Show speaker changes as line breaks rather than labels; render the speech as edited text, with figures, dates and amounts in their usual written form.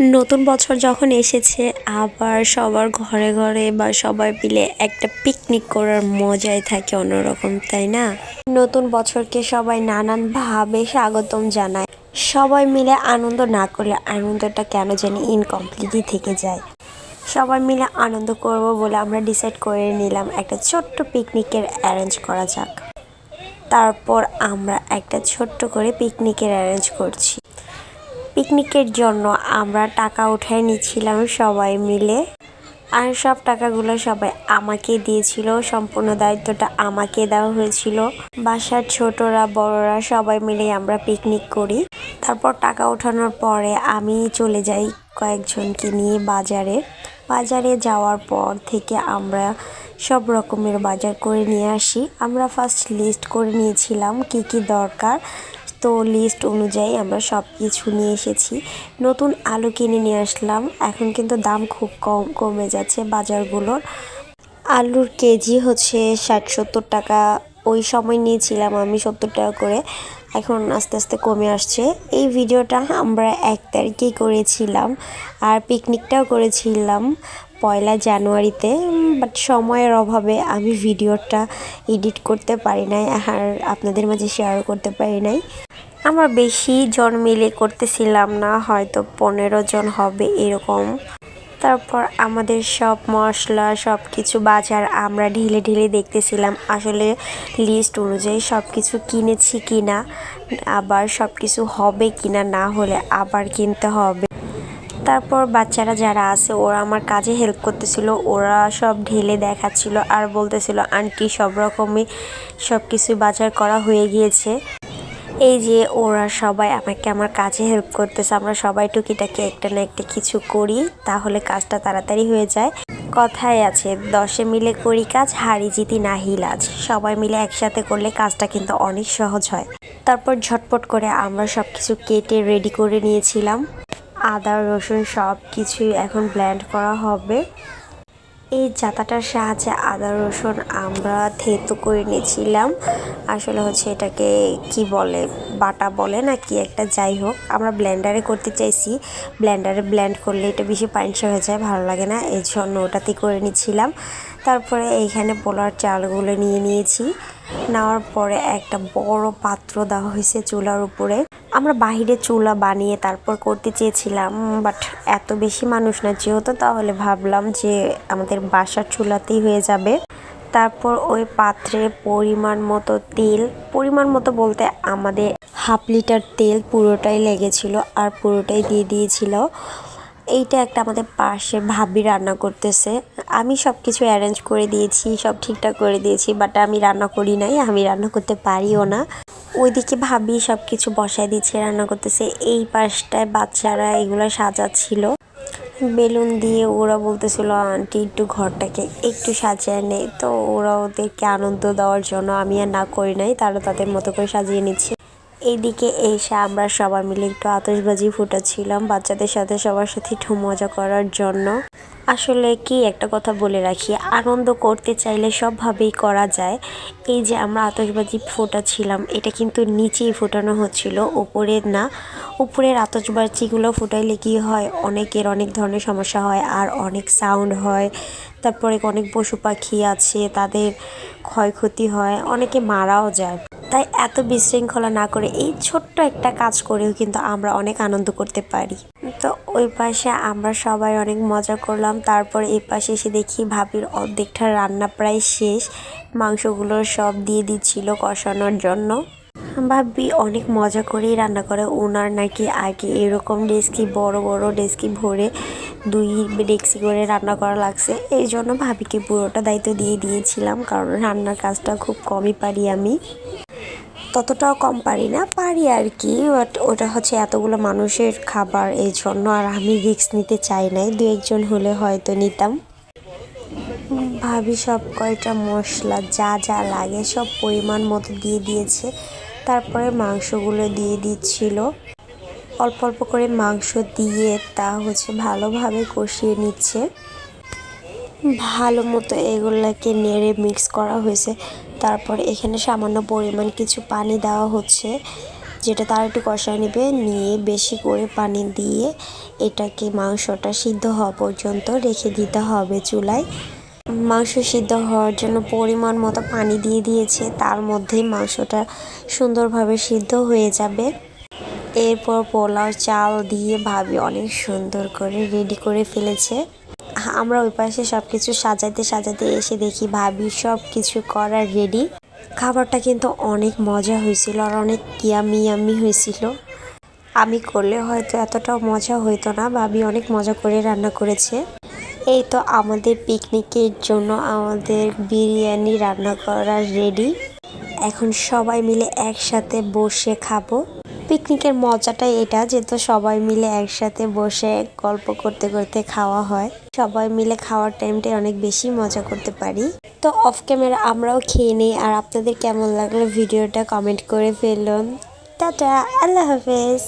নতুন বছর যখন এসেছে আবার সবার ঘরে ঘরে বা সবাই মিলে একটা পিকনিক করার মজাই থাকে অন্যরকম, তাই না? নতুন বছরকে সবাই নানান ভাবে স্বাগতম জানায়। সবাই মিলে আনন্দ না করলে আনন্দটা কেন জানি ইনকমপ্লিটই থেকে যায়। সবাই মিলে আনন্দ করব বলে আমরা ডিসাইড করে নিলাম একটা ছোট্ট পিকনিকের অ্যারেঞ্জ করা যাক। তারপর আমরা একটা ছোট্ট করে পিকনিকের অ্যারেঞ্জ করছি। পিকনিকের জন্য আমরা টাকা উঠায় নিচ্ছিলাম সবাই মিলে, আর সব টাকাগুলো সবাই আমাকে দিয়েছিল। সম্পূর্ণ দায়িত্বটা আমাকে দেওয়া হয়েছিল। বাসার ছোটরা বড়রা সবাই মিলে আমরা পিকনিক করি। তারপর টাকা ওঠানোর পরে আমি চলে যাই কয়েকজনকে নিয়ে বাজারে যাওয়ার পর থেকে আমরা সব রকমের বাজার করে নিয়ে আসি। আমরা ফার্স্ট লিস্ট করে নিয়েছিলাম কি কি দরকার, তো লিস্ট অনুযায়ী আমরা সব কিছু নিয়ে এসেছি। নতুন আলু কিনে নিয়ে আসলাম। এখন কিন্তু দাম খুব কমে যাচ্ছে বাজারগুলোর। আলুর কেজি হচ্ছে 60-70 টাকা, ওই সময় নিয়েছিলাম আমি 70 টাকা করে, এখন আস্তে আস্তে কমে আসছে। এই ভিডিওটা আমরা 1 তারিখেই করেছিলাম, আর পিকনিকটাও করেছিলাম 1 জানুয়ারিতে, বাট সময়ের অভাবে আমি ভিডিওটা এডিট করতে পারি নাই আর আপনাদের মাঝে শেয়ার করতে পারি নাই। আমরা বেশি জন মিলে করতেছিলাম না, হয়তো 15 জন হবে এরকম। তারপর আমাদের সব মশলা সব কিছু বাজার আমরা ঢেলে ঢেলে দেখতেছিলাম আসলে লিস্ট অনুযায়ী সব কিছু কিনেছি কিনা, আবার সব কিছু হবে কিনা, না হলে আবার কিনতে হবে। তারপর বাচ্চারা যারা আছে ওরা আমার কাজে হেল্প করতেছিল, ওরা সব ঢেলে দেখাচ্ছিল আর বলতেছিল আন্টি সব রকমই সব কিছু বাজার করা হয়ে গিয়েছে। এই যে ওরা সবাই আমাকে আমার কাজে হেল্প করতেছে। আমরা সবাই টুকিটাকি একটা না একটা কিছু করি, তাহলে কাজটা তাড়াতাড়ি হয়ে যায়। কথায় আছে 10 মিলে করি কাজ, হারি জিতি নাহি লাজ। সবাই মিলে একসাথে করলে কাজটা কিন্তু অনেক সহজ হয়। তারপর ঝটপট করে আমরা সব কিছু কেটে রেডি করে নিয়েছিলাম। আদা রসুন সব কিছুই এখন ব্লেন্ড করা হবে। এই জাতাটার সাহায্যে আদা রসুন আমরা থেতো করে নিয়েছিলাম। আসলে হচ্ছে এটাকে কি বলে, বাটা বলে না কি একটা, যাই হোক আমরা ব্লেন্ডারে করতে চাইছি। ব্লেন্ডারে ব্লেন্ড করলে এটা বেশি পানিশা হয়ে যায়, ভালো লাগে না, এই জন্য ওটাতে করে নিচ্ছিলাম। তারপরে এইখানে পোলার চালগুলো নিয়ে নিয়েছি। নেওয়ার পরে একটা বড় পাত্র দেওয়া হয়েছে চুলার উপরে। আমরা বাহিরে চুলা বানিয়ে তারপর করতে চেয়েছিলাম, বাট এত বেশি মানুষ না যেহেতু, তাহলে ভাবলাম যে আমাদের বাসার চুলাতেই হয়ে যাবে। তারপর ওই পাত্রে পরিমাণ মতো বলতে আমাদের 1/2 লিটার তেল পুরোটাই লেগেছিল আর পুরোটাই দিয়ে দিয়েছিল। এইটা একটা আমাদের পাশে ভাবি রান্না করতেছে। আমি সব কিছু অ্যারেঞ্জ করে দিয়েছি, সব ঠিকঠাক করে দিয়েছি, বাট আমি রান্না করি নাই, আমি রান্না করতে পারিও না। ওইদিকে ভাবি সব কিছু বসায় দিচ্ছে, রান্না করতেছে। এই পাশটায় বাচ্চারা এগুলো সাজাচ্ছিল বেলুন দিয়ে। ওরা বলতেছিল আন্টি একটু ঘরটাকে একটু সাজিয়ে নেই, তো ওরা ওদেরকে আনন্দ দেওয়ার জন্য আমি আর না করি নাই, তারা তাদের মতো করে সাজিয়ে নিচ্ছে। এইদিকে এসে আমরা সবাই মিলে একটু আতশবাজি ফুটাচ্ছিলাম বাচ্চাদের সাথে, সবার সাথে একটু মজা করার জন্য। আসলে কি একটা কথা বলে রাখি, আনন্দ করতে চাইলে সবভাবেই করা যায়। এই যে আমরা আতশবাজি ফোটাচ্ছিলাম, এটা কিন্তু নিচেই ফোটানো হচ্ছিল, উপরে না। উপরের আতশবাজিগুলো ফুটাইলে কি হয়, অনেকের অনেক ধরনের সমস্যা হয় আর অনেক সাউন্ড হয়। তারপরে অনেক পশু পাখি আছে, তাদের ক্ষয়ক্ষতি হয়, অনেকে মারাও যায়। তাই এত বিশৃঙ্খলা না করে এই ছোট্ট একটা কাজ করেও কিন্তু আমরা অনেক আনন্দ করতে পারি। তো ওই পাশে আমরা সবাই অনেক মজা করলাম। তারপর এই পাশে এসে দেখি ভাবির অর্ধেকটা রান্না প্রায় শেষ, মাংসগুলো সব দিয়ে দিচ্ছিল কষানোর জন্য। ভাবি অনেক মজা করেই রান্না করে, ওনার নাকি আগে এরকম ডেস্কি বড় বড় ডেস্কি ভরে 2 ডেক্সি করে রান্না করা লাগছে। এই জন্য ভাবিকে পুরোটা দায়িত্ব দিয়ে দিয়েছিলাম, কারণ রান্নার কাজটা খুব কমই পারি আমি, ততটাও কম পারি না, পারি আর কি, বাট ওটা হচ্ছে এতগুলো মানুষের খাবার, এই জন্য আর আমি রিস্ক নিতে চাই নাই। 2-1 জন হলে হয়তো নিতাম। ভাবি সব কয়টা মশলা যা যা লাগে সব পরিমাণ মতো দিয়ে দিয়েছে। তারপরে মাংসগুলো দিয়ে দিচ্ছিল, অল্প অল্প করে মাংস দিয়ে তা হচ্ছে ভালোভাবে কষিয়ে নিচ্ছে। ভালো মতো এগুলোকে নেড়ে মিক্স করা হয়েছে। তারপর এখানে সামান্য পরিমাণ কিছু পানি দেওয়া হচ্ছে। যেটা তার একটু কষায় নেবে, নিয়ে বেশি করে পানি দিয়ে এটাকে মাংসটা সিদ্ধ হওয়া পর্যন্ত রেখে দিতে হবে চুলায়। মাংস সিদ্ধ হওয়ার জন্য পরিমাণ মতো পানি দিয়ে দিয়েছে, তার মধ্যেই মাংসটা সুন্দরভাবে সিদ্ধ হয়ে যাবে। এরপর পোলাও চাল দিয়ে ভাবি অনেক সুন্দর করে রেডি করে ফেলেছে। আমরা ওই পাশে সব কিছু সাজাতে সাজাতে এসে দেখি ভাবি সব কিছু করার রেডি। খাবারটা কিন্তু অনেক মজা হয়েছিল আর অনেক ইয়ামি হয়েছিল। আমি করলে হয়তো এতটাও মজা হইতো না, ভাবি অনেক মজা করে রান্না করেছে। এই তো আমাদের পিকনিকের জন্য আমাদের বিরিয়ানি রান্না করা রেডি। এখন সবাই মিলে একসাথে বসে খাবো। পিকনিকের মজাটাই এটা, যেহেতু সবাই মিলে একসাথে বসে গল্প করতে করতে খাওয়া হয়। সবাই মিলে খাওয়ার টাইমটাই অনেক বেশি মজা করতে পারি। তো অফ ক্যামেরা আমরাও খেয়ে নিই। আর আপনাদের কেমন লাগলো ভিডিওটা কমেন্ট করে ফেলুন। টাটা, আল্লাহ হাফেজ।